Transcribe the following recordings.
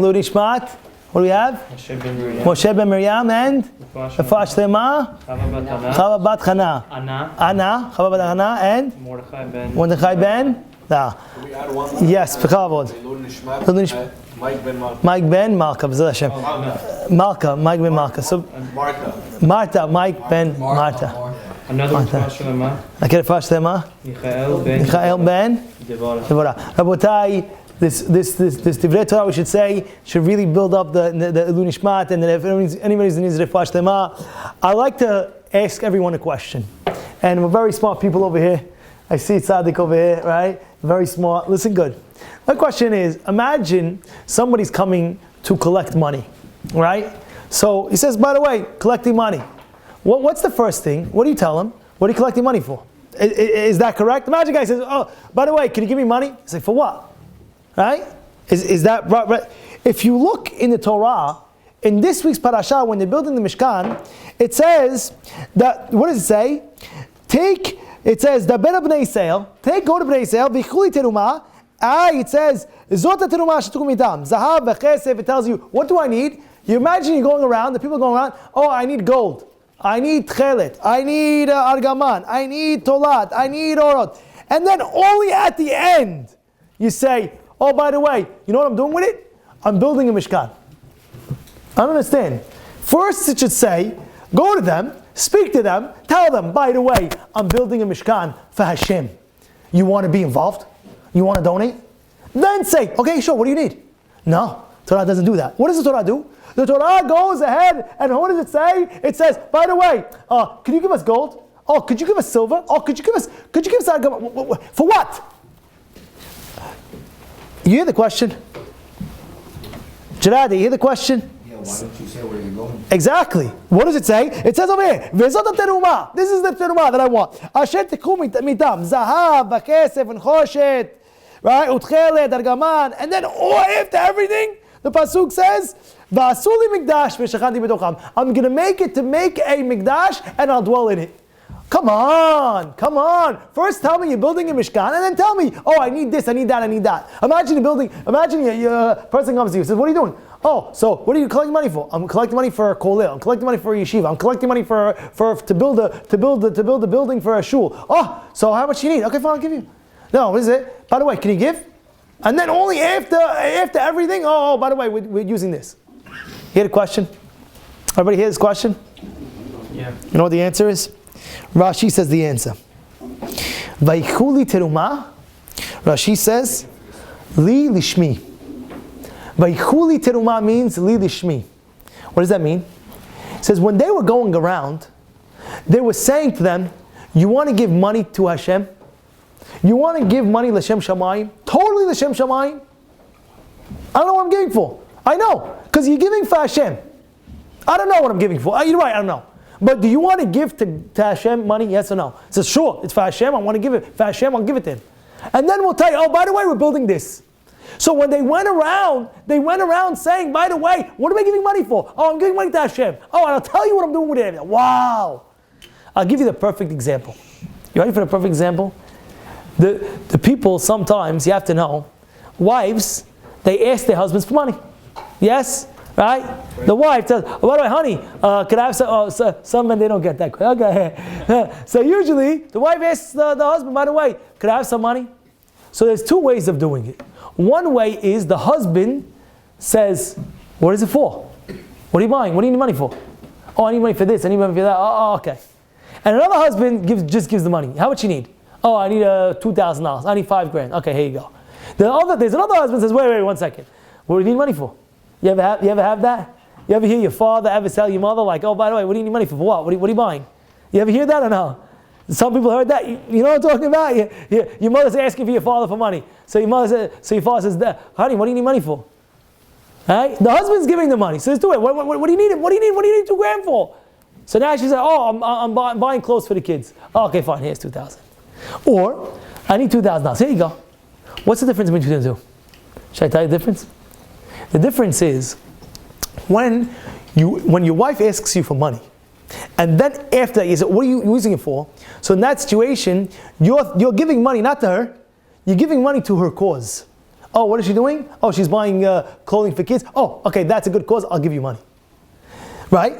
Ishmat. What do we have? Moshe ben Miriam and Refuah Shlema. Chava bat Chana. Anna. Chava bat Anna and Mordechai ben. Yes, Pekavod. Mike ben Malka. Bezrat Hashem. Malka. Mike ben Malka. So Marta. Mike ben Marta. Another Refuah Shlema. Okay, Refuah Shlema. Michael ben Devorah. Rabotai. This Divrei Torah, we should say, should really build up the Ilun Ishmat, and then if anybody's needs Refuah Shlema. I like to ask everyone a question, and we're very smart people over here. I see Tzaddik over here, right? Very smart. Listen good. My question is: imagine somebody's coming to collect money, right? So he says, by the way, collecting money. What's the first thing? What do you tell him? What are you collecting money for? Is that correct? Imagine a guy says, oh, by the way, can you give me money? You say, for what? Right? Is that right? If you look in the Torah, in this week's Parashat, when they're building the Mishkan, it says that, what does it say? It says, go to Bnei Yisrael, v'chuli terumah. It says, zot terumah shetukum mitam, zahav v'chesef. It tells you, what do I need? You imagine you're going around, the people are going around, oh, I need gold, I need tchelet, I need argaman, I need tolat, I need orot. And then only at the end, you say, oh, by the way, you know what I'm doing with it? I'm building a Mishkan. I don't understand. First, it should say, go to them, speak to them, tell them, by the way, I'm building a Mishkan for Hashem. You want to be involved? You want to donate? Then say, okay, sure, what do you need? No, Torah doesn't do that. What does the Torah do? The Torah goes ahead, and what does it say? It says, by the way, can you give us gold? Oh, could you give us silver? Oh, could you give us for what? You hear the question? Gerard, you hear the question? Yeah, why don't you say where you're going? Exactly. What does it say? It says over here, Bezrat Terumah. This is the Terumah that I want. Asher tikum mitam, zahav, v'kesef, and choshet, right? Utchelet, argaman. And then, after everything, the Pasuk says, V'asuli mikdash v'shachanti b'tocham. I'm going to make a mikdash, and I'll dwell in it. Come on. First tell me you're building a Mishkan, and then tell me, oh, I need this, I need that. Imagine a person comes to you and says, what are you doing? Oh, so what are you collecting money for? I'm collecting money for a kollel. I'm collecting money for a yeshiva. I'm collecting money to build a building for a shul. Oh, so how much do you need? Okay, fine, I'll give you. No, what is it? By the way, can you give? And then only after everything, oh, by the way, we're using this. You hear the question? Everybody hear this question? Yeah. You know what the answer is? Rashi says the answer. Vaychuli terumah. Rashi says, li lishmi. Vaychuli terumah means li lishmi. What does that mean? It says when they were going around, they were saying to them, you want to give money to Hashem? You want to give money l'shem shamayim? Totally l'shem shamayim? I don't know what I'm giving for. I know, because you're giving for Hashem. I don't know what I'm giving for. You're right, I don't know. But do you want to give to Hashem money? Yes or no? It says, sure, it's for Hashem. I want to give it for Hashem. I'll give it to him. And then we'll tell you, oh, by the way, we're building this. So when they went around saying, by the way, what am I giving money for? Oh, I'm giving money to Hashem. Oh, and I'll tell you what I'm doing with it. Wow. I'll give you the perfect example. You ready for the perfect example? The people, sometimes, you have to know, wives, they ask their husbands for money. Yes? Right? The wife says, oh, by the way, honey, could I have some? Oh, some men, they don't get that quick. Okay. So usually, the wife asks the husband, by the way, could I have some money? So there's two ways of doing it. One way is the husband says, what is it for? What are you buying? What do you need money for? Oh, I need money for this, I need money for that. Oh, okay. And another husband just gives the money. How much you need? Oh, I need $2,000. I need $5,000. Okay, here you go. There's another husband says, wait, 1 second. What do you need money for? You ever have that? You ever hear your father ever tell your mother, like, oh, by the way, what do you need money for? For what? What are you buying? You ever hear that or no? Some people heard that. You know what I'm talking about? Your mother's asking for your father for money. So your father says, honey, what do you need money for? Right? The husband's giving the money. So let's do it. What do you need? What do you need $2,000 for? So now she said, oh, I'm buying clothes for the kids. Oh, okay, fine. Here's $2,000. Or I need $2,000. Here you go. What's the difference between the two? Should I tell you the difference? The difference is when your wife asks you for money, and then after that you say, what are you using it for? So in that situation, you're giving money not to her, you're giving money to her cause. Oh, what is she doing? Oh, she's buying clothing for kids. Oh, okay, that's a good cause. I'll give you money. Right?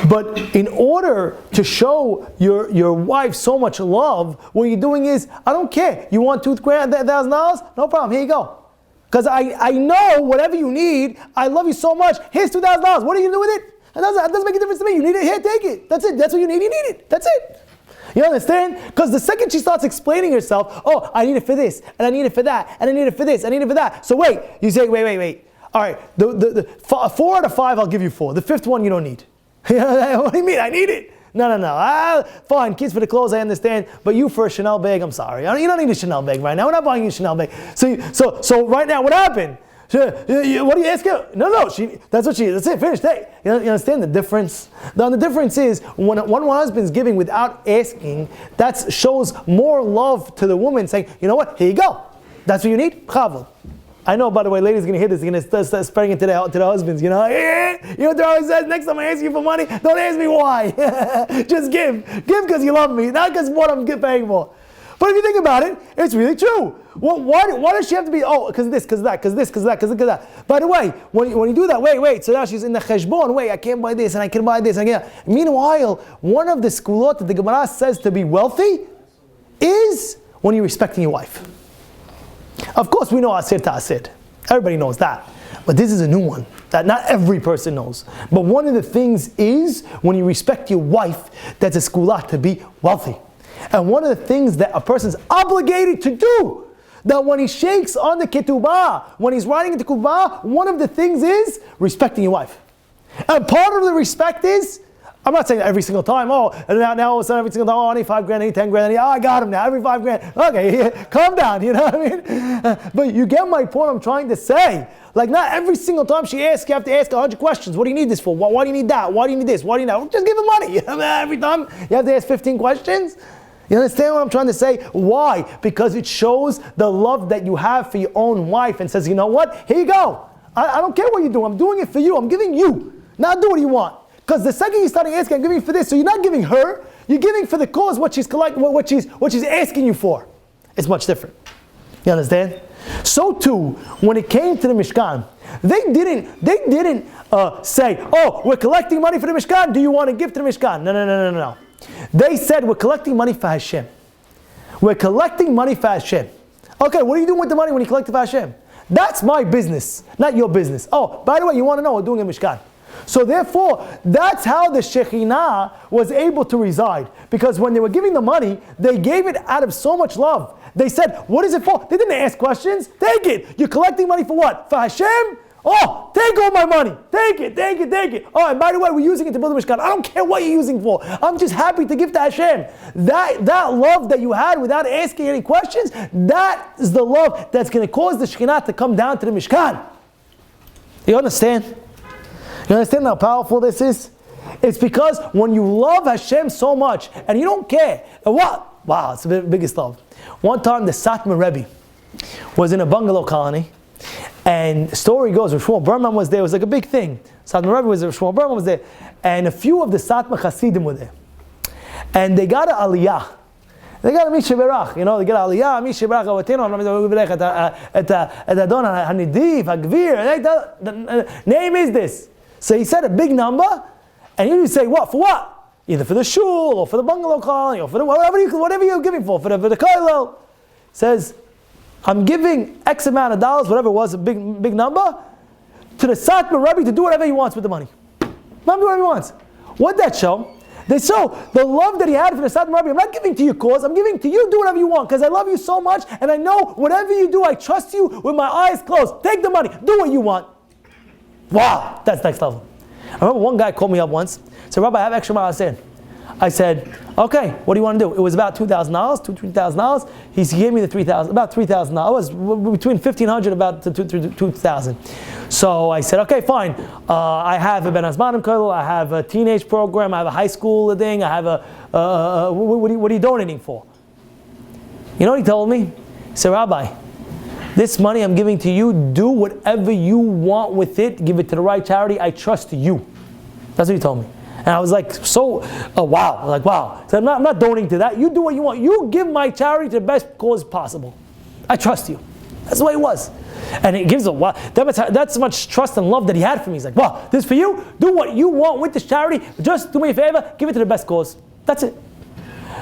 But in order to show your wife so much love, what you're doing is, I don't care. You want $2,000? No problem. Here you go. Because I know whatever you need, I love you so much. Here's $2,000. What are you going to do with it? That doesn't make a difference to me. You need it? Here, take it. That's it. That's what you need. You need it. That's it. You understand? Because the second she starts explaining herself, oh, I need it for this, and I need it for that, and I need it for this, I need it for that. So wait. You say, wait. All right, the 4 out of 5, I'll give you 4. The 5th one you don't need. What do you mean? I need it. No. Fine, kids for the clothes, I understand. But you for a Chanel bag, I'm sorry. You don't need a Chanel bag right now. We're not buying you a Chanel bag. So right now, what happened? What do you ask her? No. That's it. Finished. Hey, you understand the difference? The difference is when one husband's giving without asking, that shows more love to the woman, saying, you know what? Here you go. That's what you need. Chavod. I know, by the way, ladies are going to hear this. They're going to start spreading it to the husbands. You know what Torah always says? Next time I ask you for money, don't ask me why. Just give. Give because you love me, not because what I'm paying for. But if you think about it, it's really true. Well, why does she have to be, because this, because that. By the way, when you do that, wait, so now she's in the cheshbon, I can't buy this, and I can buy this, and I can't. Meanwhile, one of the skulot that the Gemara says to be wealthy is when you're respecting your wife. Of course, we know asir ta'asir. Everybody knows that. But this is a new one that not every person knows. But one of the things is when you respect your wife, that's a skulat to be wealthy. And one of the things that a person's obligated to do, that when he shakes on the ketubah, when he's writing the ketubah, one of the things is respecting your wife. And part of the respect is, I'm not saying every single time, and now all of a sudden every single time, I need $5,000, I need $10,000, I got him now, every $5,000. Okay, calm down, you know what I mean? But you get my point I'm trying to say. Like not every single time she asks, you have to ask 100 questions. What do you need this for? Why do you need that? Why do you need this? Why do you need that? Just give her money. Every time you have to ask 15 questions. You understand what I'm trying to say? Why? Because it shows the love that you have for your own wife and says, you know what? Here you go. I don't care what you do. I'm doing it for you. I'm giving you. Now do what you want. Because the second you start asking, I'm giving for this. So you're not giving her. You're giving for the cause what she's asking you for. It's much different. You understand? So too, when it came to the Mishkan, they didn't say, oh, we're collecting money for the Mishkan. Do you want to give to the Mishkan? No. They said, we're collecting money for Hashem. We're collecting money for Hashem. Okay, what are you doing with the money when you collect it for Hashem? That's my business, not your business. Oh, by the way, you want to know, we're doing a Mishkan. So therefore, that's how the Shekhinah was able to reside. Because when they were giving the money, they gave it out of so much love. They said, what is it for? They didn't ask questions. Take it. You're collecting money for what? For Hashem? Oh, take all my money. Take it. Oh, and by the way, we're using it to build a Mishkan. I don't care what you're using for. I'm just happy to give to Hashem. That love that you had without asking any questions, that is the love that's going to cause the Shekhinah to come down to the Mishkan. You understand? You understand how powerful this is? It's because when you love Hashem so much, and you don't care, what? Wow, it's the biggest love. One time the Satmar Rebbe was in a bungalow colony, and the story goes, Shmuel Berman was there. It was like a big thing. Satmar Rebbe was there, Shmuel Berman was there, and a few of the Satmar Hasidim were there. And they got an aliyah. They got a Mishaberach, they got an aliyah, Mishaberach, et Adon HaNidif, HaGvir, the name is this. So he said a big number, and you say, what? For what? Either for the shul, or for the bungalow colony, or for the whatever you're giving for the kollel. Says, I'm giving X amount of dollars, whatever it was, a big number, to the Satmar Rebbe to do whatever he wants with the money. Whatever he wants. What'd that show? They show the love that he had for the Satmar Rebbe. I'm not giving to your cause, I'm giving to you, do whatever you want, because I love you so much, and I know whatever you do, I trust you with my eyes closed. Take the money, do what you want. Wow, that's next level. I remember one guy called me up once, said, Rabbi, I have extra ma'aseh. I said, okay, what do you want to do? It was about $2,000, $3,000. He gave me the $3,000, about $3,000. It was between $1,500 about $2,000. So I said, okay, fine. I have a Ben Azmanim Kollel, I have a teenage program, I have a high school thing, I have what are you donating for? You know what he told me? He said, Rabbi, this money I'm giving to you, do whatever you want with it, give it to the right charity, I trust you. That's what he told me. And I was like, wow. Like, wow. So I'm not donating to that. You do what you want. You give my charity to the best cause possible. I trust you. That's the way it was. And it gives that's much trust and love that he had for me. He's like, well, this is for you. Do what you want with this charity. Just do me a favor. Give it to the best cause. That's it.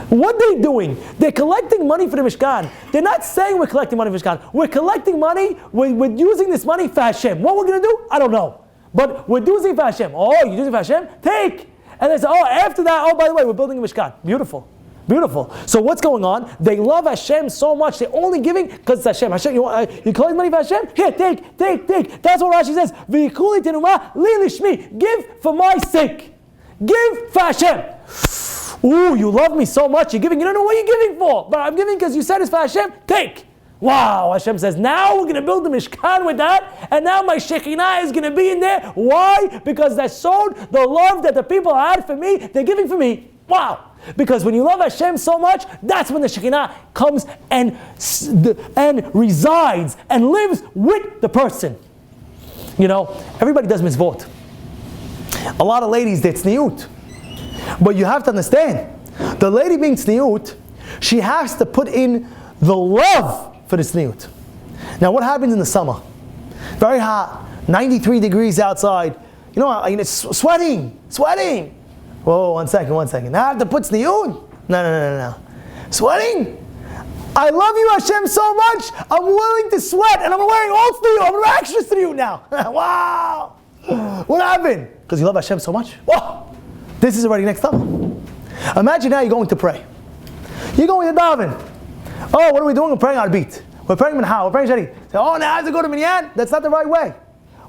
What are they doing? They're collecting money for the Mishkan. They're not saying we're collecting money for the Mishkan. We're collecting money. We're using this money for Hashem. What we're going to do? I don't know. But we're using it for Hashem. Oh, you're using it for Hashem? Take. And they say, oh, after that, oh, by the way, we're building a Mishkan. Beautiful. Beautiful. So what's going on? They love Hashem so much. They're only giving because it's Hashem. Hashem, you collect money for Hashem? Here, take. That's what Rashi says. V'yikuli terumah li lishmi. Give for my sake. Give for Hashem. Ooh, you love me so much. You're giving. You don't know what you're giving for. But I'm giving because you said it's for Hashem. Take. Wow, Hashem says, now we're going to build the Mishkan with that, and now my Shekinah is going to be in there. Why? Because that showed the love that the people had for me. They're giving for me. Wow. Because when you love Hashem so much, that's when the Shekinah comes and resides and lives with the person. You know, everybody does mitzvot. A lot of ladies, they're tzniut. But you have to understand, the lady being tzniut, she has to put in the love for the tzniut. Now what happens in the summer? Very hot, 93 degrees outside. You know, it's sweating. Whoa, one second. Now I have to put tzniut? No. Sweating? I love you, Hashem, so much. I'm willing to sweat, and I'm wearing all tzniut. I'm wearing extra tzniut now. Wow. What happened? Because you love Hashem so much? Whoa. This is already next summer. Imagine now you're going to pray. You're going to daven. Oh, what are we doing? We're praying our beat. We're praying mincha. We're praying shadi. Say, oh, now I have to go to minyan. That's not the right way.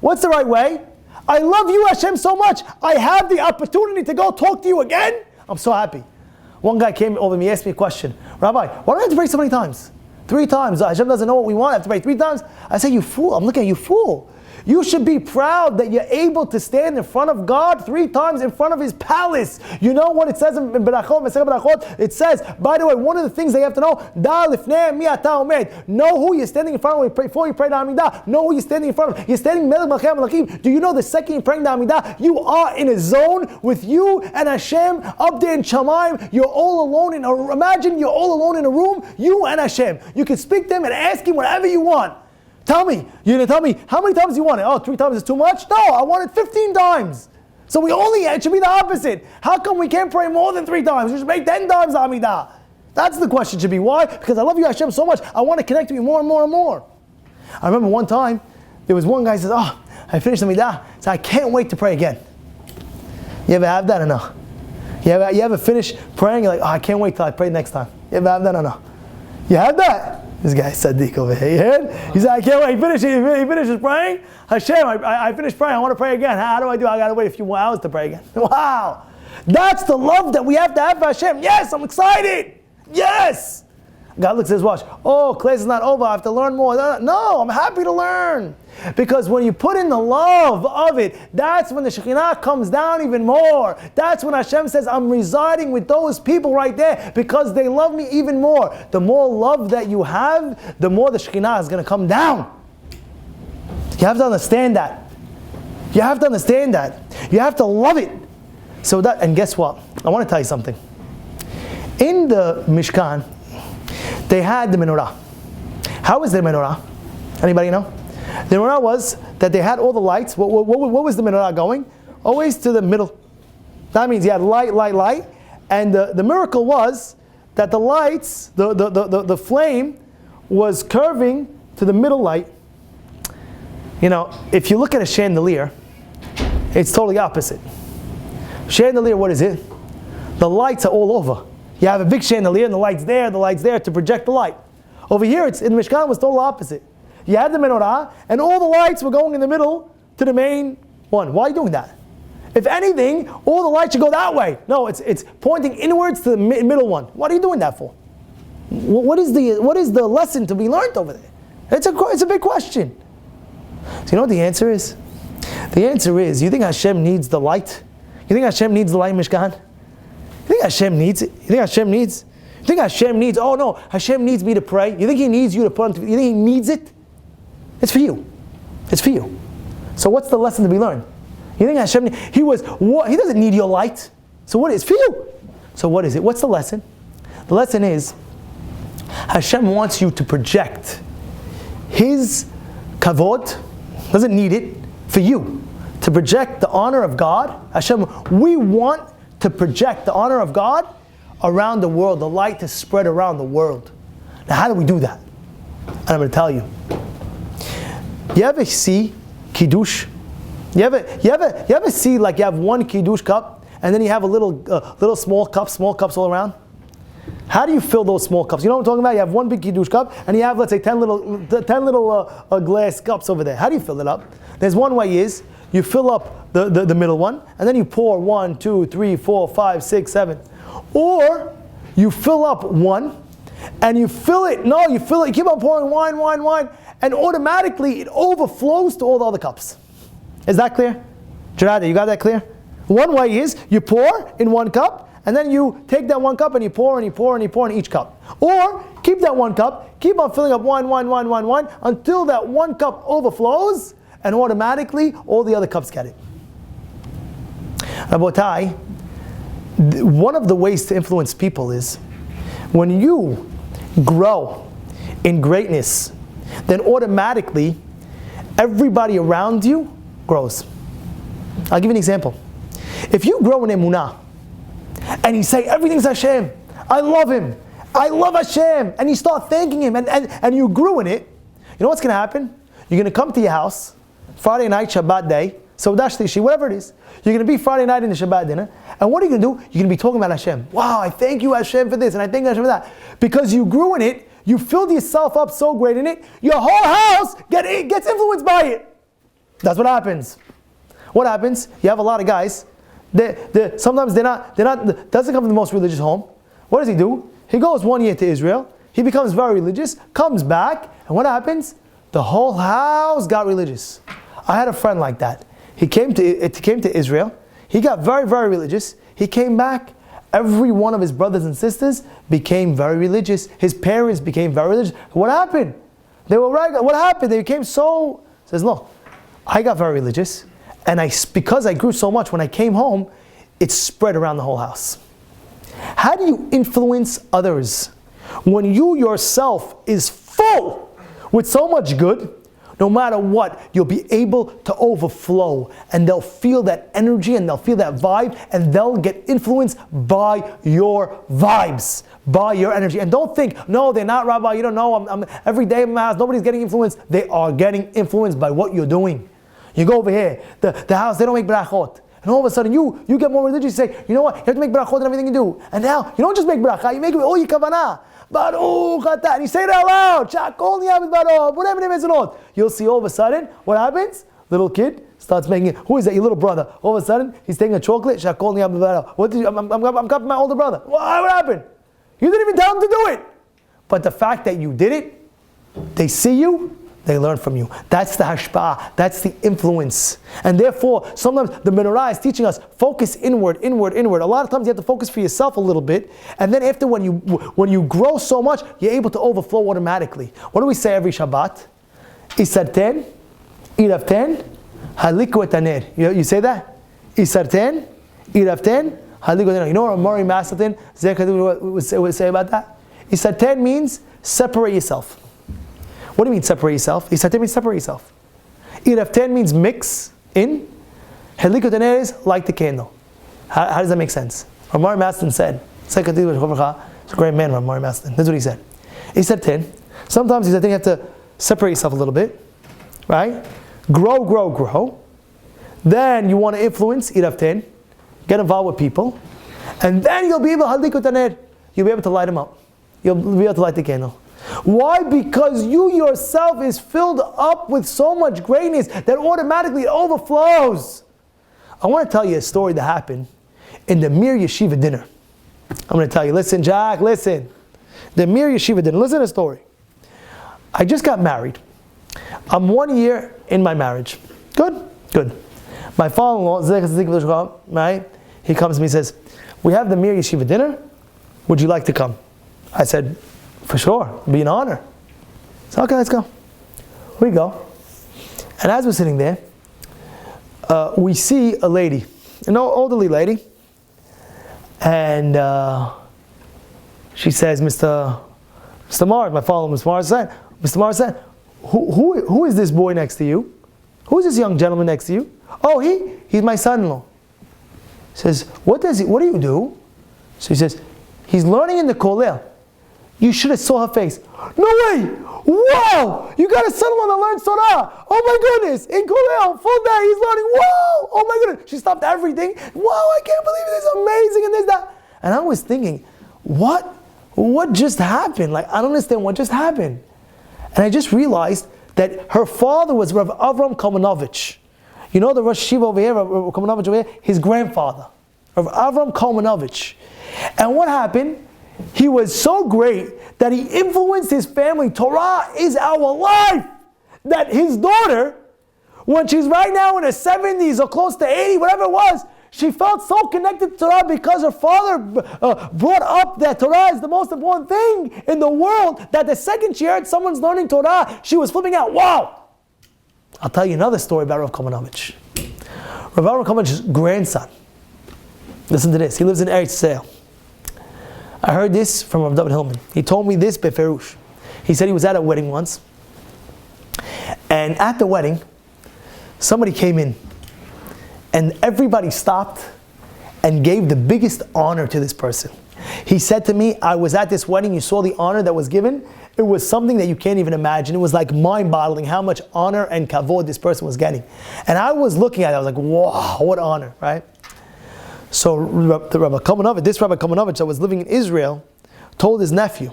What's the right way? I love you, Hashem, so much. I have the opportunity to go talk to you again. I'm so happy. One guy came over and he asked me a question. Rabbi, why do I have to pray so many times? 3 times. Hashem doesn't know what we want. I have to pray 3 times. I say, you fool. I'm looking at you, fool. You should be proud that you're able to stand in front of God 3 times in front of His palace. You know what it says in Berachot? It says, by the way, one of the things they have to know, Da lifnei mi ata omed. Know who you're standing in front of before you pray the Amidah. Know who you're standing in front of. You're standing Melech Malchei Malakim. Do you know the second you're praying the Amidah, you are in a zone with you and Hashem up there in Shamayim. You're all alone imagine you're all alone in a room, you and Hashem. You can speak to Him and ask Him whatever you want. Tell me, you're going to tell me, how many times do you want it? Oh, 3 times is too much? No, I want it 15 times. So it should be the opposite. How come we can't pray more than 3 times? We should pray 10 times Amidah. That's the question should be. Why? Because I love you, Hashem, so much. I want to connect with you more and more and more. I remember one time, there was one guy who says, oh, I finished Amidah, so I can't wait to pray again. You ever have that or no? You ever finish praying, you're like, oh, I can't wait till I pray next time. You ever have that or no? You have that? This guy Sadiq over here. You heard? He said, I can't wait. He finishes praying. Hashem, I finished praying. I want to pray again. How do I do? I got to wait a few more hours to pray again. Wow. That's the love that we have to have for Hashem. Yes, I'm excited. Yes. God looks at his watch. Oh, class is not over. I have to learn more. No, I'm happy to learn. Because when you put in the love of it, that's when the Shekinah comes down even more. That's when Hashem says, I'm residing with those people right there because they love me even more. The more love that you have, the more the Shekinah is going to come down. You have to understand that. You have to understand that. You have to love it. So that, and guess what? I want to tell you something. In the Mishkan, they had the menorah. How was the menorah? Anybody know? The menorah was that they had all the lights. What was the menorah going? Always to the middle. That means you had light. And the miracle was that the lights, the flame was curving to the middle light. You know, if you look at a chandelier, it's totally opposite. Chandelier, what is it? The lights are all over. You have a big chandelier and the light's there to project the light. Over here, in the Mishkan, was total opposite. You had the menorah, and all the lights were going in the middle to the main one. Why are you doing that? If anything, all the lights should go that way. No, it's pointing inwards to the middle one. What are you doing that for? What is the lesson to be learned over there? It's a big question. So you know what the answer is? The answer is, you think Hashem needs the light? You think Hashem needs the light in Mishkan? You think Hashem needs it? You think Hashem needs, oh no, Hashem needs me to pray. You think He needs you to put on, you think He needs it? It's for you. It's for you. So what's the lesson to be learned? You think Hashem, He doesn't need your light. So what is it? For you. So what is it? What's the lesson? The lesson is, Hashem wants you to project his kavod, doesn't need it for you to project the honor of God. Hashem, we want to project the honor of God around the world, the light to spread around the world. Now, how do we do that? And I'm going to tell you. You ever see kiddush? You ever see like you have one kiddush cup and then you have a little small cups all around? How do you fill those small cups? You know what I'm talking about? You have one big kiddush cup and you have, let's say, 10 little glass cups over there. How do you fill it up? There's one way is you fill up the middle one and then you pour 1, 2, 3, 4, 5, 6, 7. Or you fill up one and you fill it. No, you fill it. You keep on pouring wine, and automatically it overflows to all the other cups. Is that clear? Gerardo, you got that clear? One way is you pour in one cup, and then you take that one cup and you pour and you pour and you pour in each cup. Or keep that one cup, keep on filling up wine until that one cup overflows, and automatically all the other cups get it. Rabotai, one of the ways to influence people is when you grow in greatness, then automatically everybody around you grows. I'll give you an example. If you grow in emunah and you say everything's Hashem, I love Him, I love Hashem, and you start thanking Him and you grew in it, you know what's going to happen? You're going to come to your house Friday night, Shabbat day, Seudah Shlishi, whatever it is. You're going to be Friday night in the Shabbat dinner, and what are you going to do? You're going to be talking about Hashem. Wow, I thank you Hashem for this, and I thank you Hashem for that. Because you grew in it, you filled yourself up so great in it, your whole house gets influenced by it. That's what happens. What happens? You have a lot of guys, sometimes they're not, doesn't come from the most religious home. What does he do? He goes 1 year to Israel, he becomes very religious, comes back, and what happens? The whole house got religious. I had a friend like that. He came to Israel, he got very, very religious, he came back, every one of his brothers and sisters became very religious, his parents became very religious. What happened? They were right. What happened? They became so, says, look, I got very religious, and because I grew so much, when I came home, it spread around the whole house. How do you influence others when you yourself is full with so much good? No matter what, you'll be able to overflow, and they'll feel that energy and they'll feel that vibe, and they'll get influenced by your vibes, by your energy. And don't think, no, they're not, Rabbi, you don't know, I'm every day in my house, nobody's getting influenced. They are getting influenced by what you're doing. You go over here, the house, they don't make brachot. And all of a sudden you get more religious, you say, you know what, you have to make brachot in everything you do. And now, you don't just make bracha, you make it with all your kavanah. Baruch atah. And you say it out loud. Shakol niyam baruch. Whatever name is not. You'll see all of a sudden, what happens? Little kid starts making it. Who is that? Your little brother. All of a sudden, he's taking a chocolate. Shakol niyam baruch. What did you, I'm copying my older brother. What happened? You didn't even tell him to do it. But the fact that you did it, they see you, they learn from you. That's the hashpa'ah. That's the influence. And therefore, sometimes the menorah is teaching us, focus inward. A lot of times you have to focus for yourself a little bit. And then after when you grow so much, you're able to overflow automatically. What do we say every Shabbat? Isarten, iravten, haliku et haner. You say that? Isarten, iravten, haliku et haner. You know what Mori Masatin, would say about that? Isarten means separate yourself. What do you mean separate yourself? Isarten means separate yourself. Iravten means mix in. Helikot haner is like the candle. How does that make sense? Ramari Mastin said, it's a great man, Ramari Mastin. That's what he said. Isarten, sometimes you have to separate yourself a little bit, right? Grow. Then you want to influence, iravten, get involved with people, and then you'll be able to light them up. You'll be able to light the candle. Why? Because you yourself is filled up with so much greatness that automatically it overflows. I want to tell you a story that happened in the Mir Yeshiva dinner. I'm going to tell you, listen, Jack, listen. The Mir Yeshiva dinner, listen to the story. I just got married. I'm 1 year in my marriage. Good. My father-in-law, right? He comes to me and says, we have the Mir Yeshiva dinner. Would you like to come? I said, for sure, it'd be an honor. So okay, let's go. We go. And as we're sitting there, we see a lady, an elderly lady, and she says, Mr. Mars, my father, Mr. Mars said, who is this boy next to you? Who is this young gentleman next to you? Oh, he's my son-in-law. He says, what do you do? So he says, he's learning in the kollel. You should have saw her face. No way! Wow! You got a son-in-law that learns Torah. Oh my goodness! In kollel, full day, he's learning. Wow! Oh my goodness! She stopped everything. Wow! I can't believe it! This is amazing and this that. And I was thinking, what just happened? Like, I don't understand what just happened. And I just realized that her father was Rav Avram Kalmanovich. You know the Rosh Yeshiva over here, Rav Kalmanovich over here? His grandfather, Rav Avram Kalmanovich. And what happened? He was so great that he influenced his family. Torah is our life. That his daughter, when she's right now in her 70s or close to 80, whatever it was, she felt so connected to Torah because her father brought up that Torah is the most important thing in the world, that the second she heard someone's learning Torah, she was flipping out. Wow! I'll tell you another story about Rav Kalmanovich. Rav Avram Kalmanovich's grandson. Listen to this. He lives in Eretz Yisrael. I heard this from Rav David Hillman. He told me this beferush. He said he was at a wedding once, and at the wedding, somebody came in, and everybody stopped and gave the biggest honor to this person. He said to me, I was at this wedding, you saw the honor that was given. It was something that you can't even imagine. It was like mind-boggling how much honor and kavod this person was getting. And I was looking at it, I was like, wow, what honor, right? So Rabbi Kalmanovich that was living in Israel told his nephew,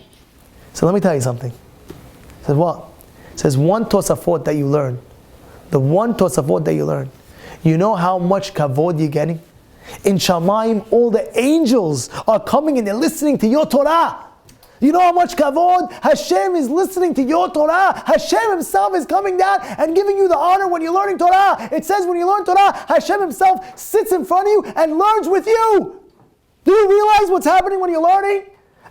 so let me tell you something. He said, what? He says, one tosafot that you learn, the one tosafot that you learn, you know how much kavod you're getting? In Shamayim, all the angels are coming and they're listening to your Torah. You know how much kavod Hashem is listening to your Torah? Hashem Himself is coming down and giving you the honor when you're learning Torah. It says when you learn Torah, Hashem Himself sits in front of you and learns with you. Do you realize what's happening when you're learning?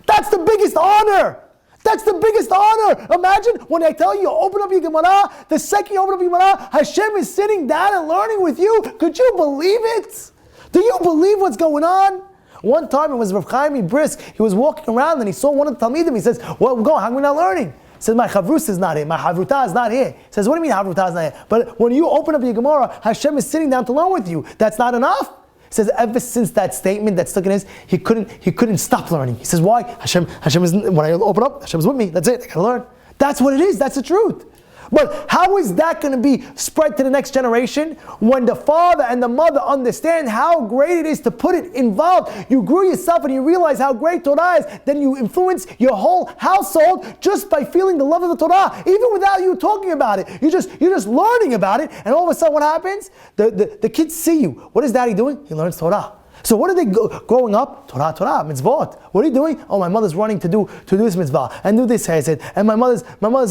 That's the biggest honor. That's the biggest honor. Imagine when I tell you, open up your Gemara, the second you open up your Gemara, Hashem is sitting down and learning with you. Could you believe it? Do you believe what's going on? One time it was Rav Chaim Brisk. He was walking around and he saw one of the Talmidim. He says, well, go, how are we not learning? He says, my chavrus is not here. My havruta is not here. He says, what do you mean havruta is not here? But when you open up your Gemara, Hashem is sitting down to learn with you. That's not enough? He says, ever since that statement that stuck in his, he couldn't stop learning. He says, why? Hashem is, when I open up, Hashem's with me. That's it. I gotta learn. That's what it is. That's the truth. But how is that going to be spread to the next generation when the father and the mother understand how great it is to put it involved? You grew yourself and you realize how great Torah is, then you influence your whole household just by feeling the love of the Torah, even without you talking about it. You're just learning about it, and all of a sudden what happens? The kids see you. What is daddy doing? He learns Torah. So what are they growing up? Torah, mitzvot. What are you doing? Oh, my mother's running to do this mitzvah and do this hesed, and my mother's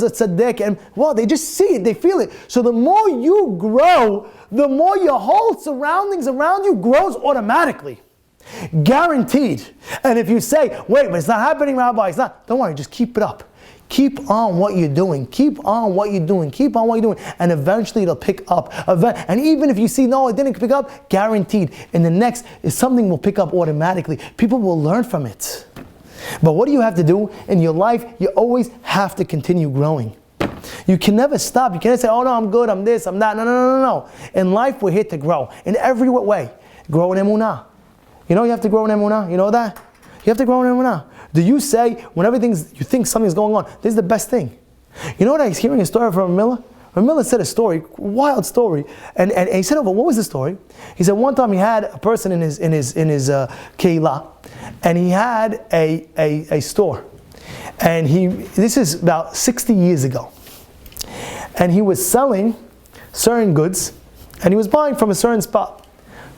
a tzaddik, and well, they just see it, they feel it. So the more you grow, the more your whole surroundings around you grows automatically. Guaranteed. And if you say, wait, but it's not happening, Rabbi, it's not, don't worry, just keep it up. Keep on what you're doing. Keep on what you're doing. Keep on what you're doing. And eventually it'll pick up. And even if you see, no, it didn't pick up, guaranteed. In the next, something will pick up automatically. People will learn from it. But what do you have to do in your life? You always have to continue growing. You can never stop. You can't say, oh no, I'm good, I'm this, I'm that. No. In life, we're here to grow. In every way. Grow in emunah. You know you have to grow in emunah? You know that? You have to grow in emunah. Do you say, when you think something's going on, this is the best thing? You know what I was hearing a story from Miller? Miller said a story, wild story, and he said, oh, but what was the story? He said one time he had a person in his keilah, and he had a store, and this is about 60 years ago, and he was selling certain goods, and he was buying from a certain spot,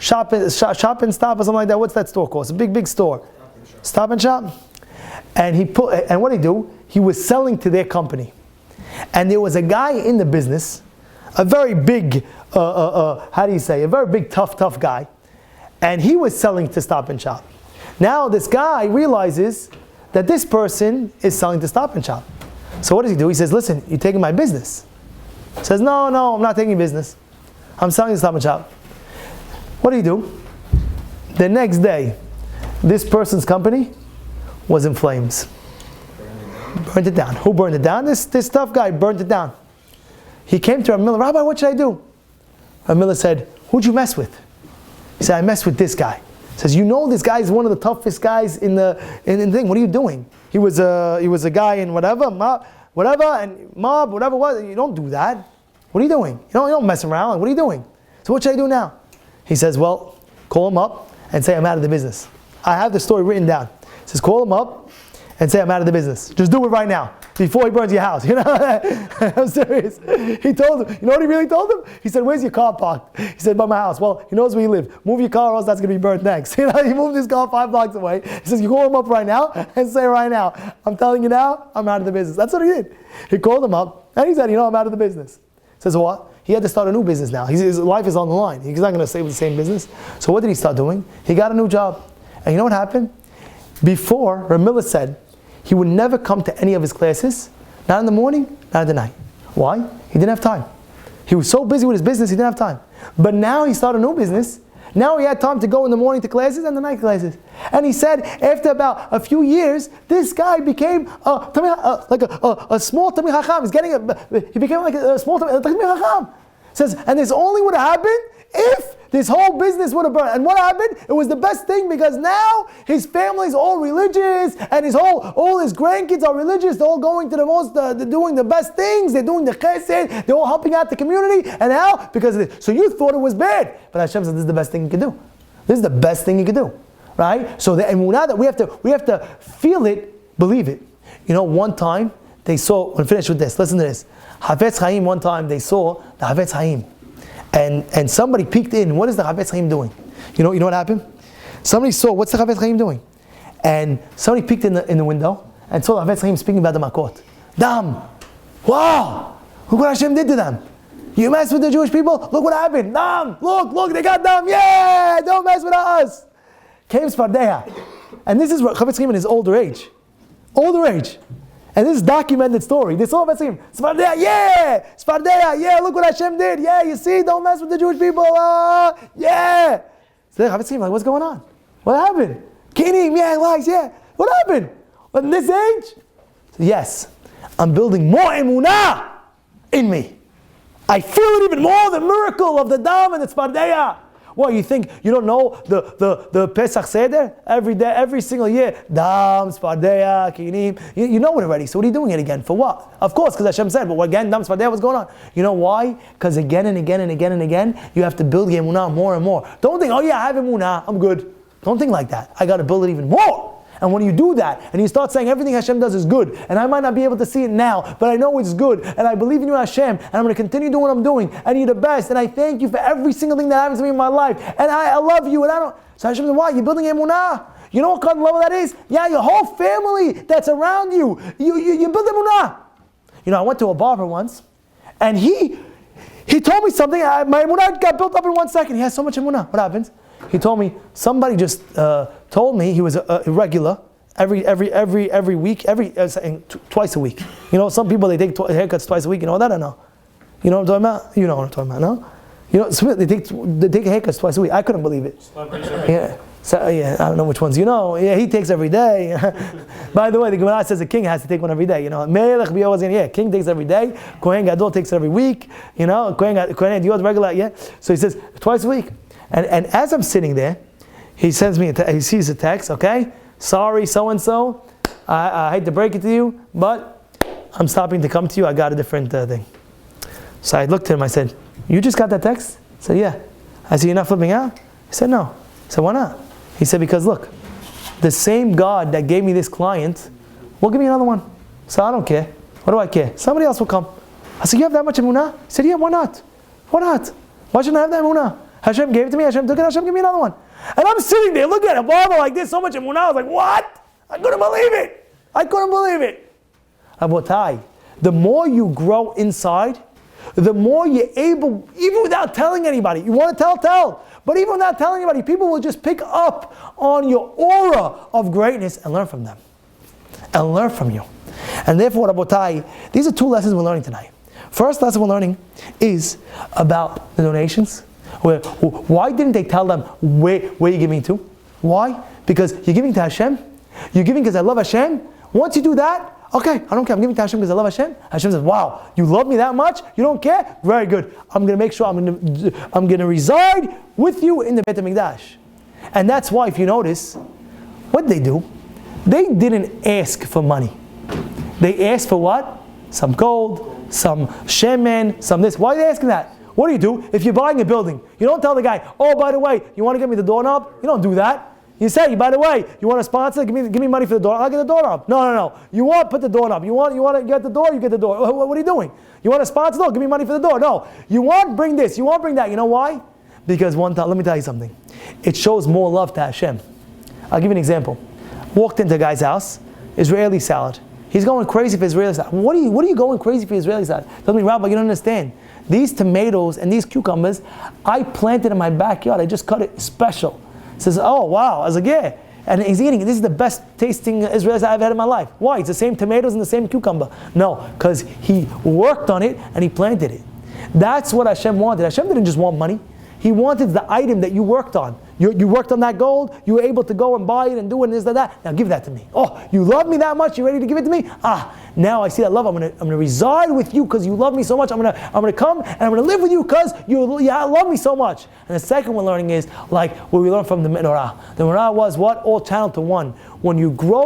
shop and stop or something like that. What's that store called? It's a big store. Stop and Shop. And what did he do? He was selling to their company. And there was a guy in the business, a very big, a very big, tough guy. And he was selling to Stop and Shop. Now this guy realizes that this person is selling to Stop and Shop. So what does he do? He says, listen, you're taking my business. He says, no, I'm not taking your business. I'm selling to Stop and Shop. What do you do? The next day, this person's company was in flames. Burned it down. Who burned it down? This tough guy burned it down. he came to Rabbi Miller, Rabbi, what should I do? Rabbi Miller said, who'd you mess with? He said, I messed with this guy. He says, you know this guy is one of the toughest guys in the thing. What are you doing? He was a guy in whatever, and mob, whatever it was. You don't do that. What are you doing? You don't mess around. What are you doing? So what should I do now? He says, well, call him up and say I'm out of the business. I have the story written down. He says, call him up and say I'm out of the business. Just do it right now, before he burns your house. You know, I'm serious. He told him, you know what he really told him? He said, where's your car parked? He said, by my house. Well, he knows where you live. Move your car or else that's going to be burnt next. You know, he moved his car 5 blocks away. He says, you call him up right now and say right now, I'm telling you now, I'm out of the business. That's what he did. He called him up and he said, I'm out of the business. He says, what? He had to start a new business now. His life is on the line. He's not going to stay with the same business. So what did he start doing? He got a new job. And you know what happened? Before, Rabbi Miller said he would never come to any of his classes, not in the morning, not at the night. Why? He didn't have time. He was so busy with his business, he didn't have time. But now he started a new business. Now he had time to go in the morning to classes and the night classes. And he said after about a few years, this guy became like a small Talmid Chacham. He became like a small Talmid Chacham. Says, and this only would have happened if this whole business would have burned. And what happened? It was the best thing because now his family's all religious and all his grandkids are religious. They're all going to they're doing the best things. They're doing the chesed. They're all helping out the community. And now, because of this, so you thought it was bad. But Hashem said, this is the best thing you can do. This is the best thing you can do. Right? So the emunah that we have to feel it, believe it. You know, one time they saw, when finished with this, listen to this. Havetz Chaim, one time they saw the Havetz Chaim. And somebody peeked in. What is the Havetz Chaim doing? You know what happened? Somebody saw, what's the Havetz Chaim doing? And somebody peeked in the window and saw the Havetz Chaim speaking about the Makot. Dam! Wow! Look what Hashem did to them. You mess with the Jewish people? Look what happened. Dam! Look, they got Dam. Yeah! Don't mess with us. Came Sfardeya. And this is Havetz Chaim in his older age. And this is documented story. They saw Havetz Chaim. Sfardeya, yeah, look what Hashem did. Yeah, you see, don't mess with the Jewish people. Yeah. So Havetz Chaim, like, what's going on? What happened? Kinim, yeah, lies, yeah. What happened? But in this age? So yes, I'm building more emunah in me. I feel it even more, the miracle of the Dam and the Sfardeya. What, you think you don't know the Pesach Seder? Every day, every single year. Dam, Sfardeya, Kinim. You know it already. So what are you doing it again? For what? Of course, because Hashem said, but again, Dam, Sfardeya, what's going on? You know why? Because again and again and again and again, you have to build your emunah more and more. Don't think, oh yeah, I have emunah, I'm good. Don't think like that. I got to build it even more. And when you do that, and you start saying everything Hashem does is good, and I might not be able to see it now, but I know it's good, and I believe in you Hashem, and I'm going to continue doing what I'm doing, and you're the best, and I thank you for every single thing that happens to me in my life, and I love you, and I don't... So Hashem says, why? You're building emunah. You know what kind of love that is? Yeah, your whole family that's around you. You build emunah. You know, I went to a barber once, and he told me something, my emunah got built up in 1 second. He has so much emunah. What happens? He told me, somebody just told me he was irregular every week, twice a week. You know, some people, they take haircuts twice a week. You know that or no? You know what I'm talking about? You know what I'm talking about, no? You know, they take haircuts twice a week. I couldn't believe it. Yeah. So, yeah, I don't know which ones you know. Yeah, he takes every day. By the way, the Gemara says a king has to take one every day. You know, Melech B'Yozin, yeah, king takes every day. Kohen Gadol takes it every week. You know, Kohen Diod regular, yeah. So he says twice a week. And as I'm sitting there, he sends me he sees a text, okay? Sorry, so-and-so, I hate to break it to you, but I'm stopping to come to you, I got a different thing. So I looked at him, I said, you just got that text? He said, yeah. I said, you're not flipping out? He said, no. I said, why not? He said, because look, the same God that gave me this client will give me another one. So I don't care. What do I care? Somebody else will come. I said, you have that much emunah? He said, yeah, why not? Why not? Why shouldn't I have that emunah? Hashem gave it to me, Hashem took it, Hashem gave me another one. And I'm sitting there, look at a Bible like this, so much emunah. I was like, what? I couldn't believe it. Abotai, the more you grow inside, the more you're able, even without telling anybody, you want to tell. But even without telling anybody, people will just pick up on your aura of greatness and learn from them. And learn from you. And therefore, Abotai, these are 2 lessons we're learning tonight. First lesson we're learning is about the donations. Why didn't they tell them where you're giving to? Why? Because you're giving to Hashem. You're giving because I love Hashem. Once you do that, Okay, I don't care. I'm giving to Hashem because I love Hashem. Hashem says, wow, you love me that much? You don't care? Very good. I'm going to make sure I'm going to reside with you in the Beit HaMikdash. And that's why, if you notice, what did they do? They didn't ask for money. They asked for what? Some gold, some shemen, some this. Why are they asking that? What do you do if you're buying a building? You don't tell the guy, oh, by the way, you want to get me the doorknob? You don't do that. You say, by the way, you want a sponsor? Give me money for the door. I'll get the doorknob. No. You want, put the doorknob. You want to get the door? You get the door. What are you doing? You want a sponsor? No, give me money for the door. No. You want, bring this. You want, bring that. You know why? Because one time, let me tell you something. It shows more love to Hashem. I'll give you an example. Walked into a guy's house, Israeli salad. He's going crazy for Israeli salad. What are you going crazy for Israeli salad? Tell me, Rabbi, you don't understand. These tomatoes and these cucumbers, I planted in my backyard. I just cut it special. Says, oh wow. I was like, yeah. And he's eating it. This is the best tasting Israeli salad I've had in my life. Why? It's the same tomatoes and the same cucumber. No, because he worked on it and he planted it. That's what Hashem wanted. Hashem didn't just want money. He wanted the item that you worked on. You worked on that gold, you were able to go and buy it and do it and this and that. Now give that to me. Oh, you love me that much, you ready to give it to me? Now I see that love. I'm gonna reside with you because you love me so much. I'm gonna come and I'm gonna live with you because you love me so much. And the second one learning is like what we learned from the menorah. The menorah was what? All channeled to one. When you grow,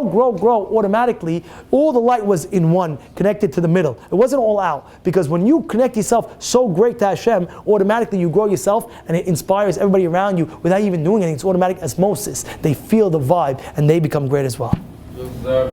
automatically, all the light was in one, connected to the middle. It wasn't all out. Because when you connect yourself so great to Hashem, automatically you grow yourself and it inspires everybody around you without even doing anything. It's automatic osmosis. They feel the vibe and they become great as well.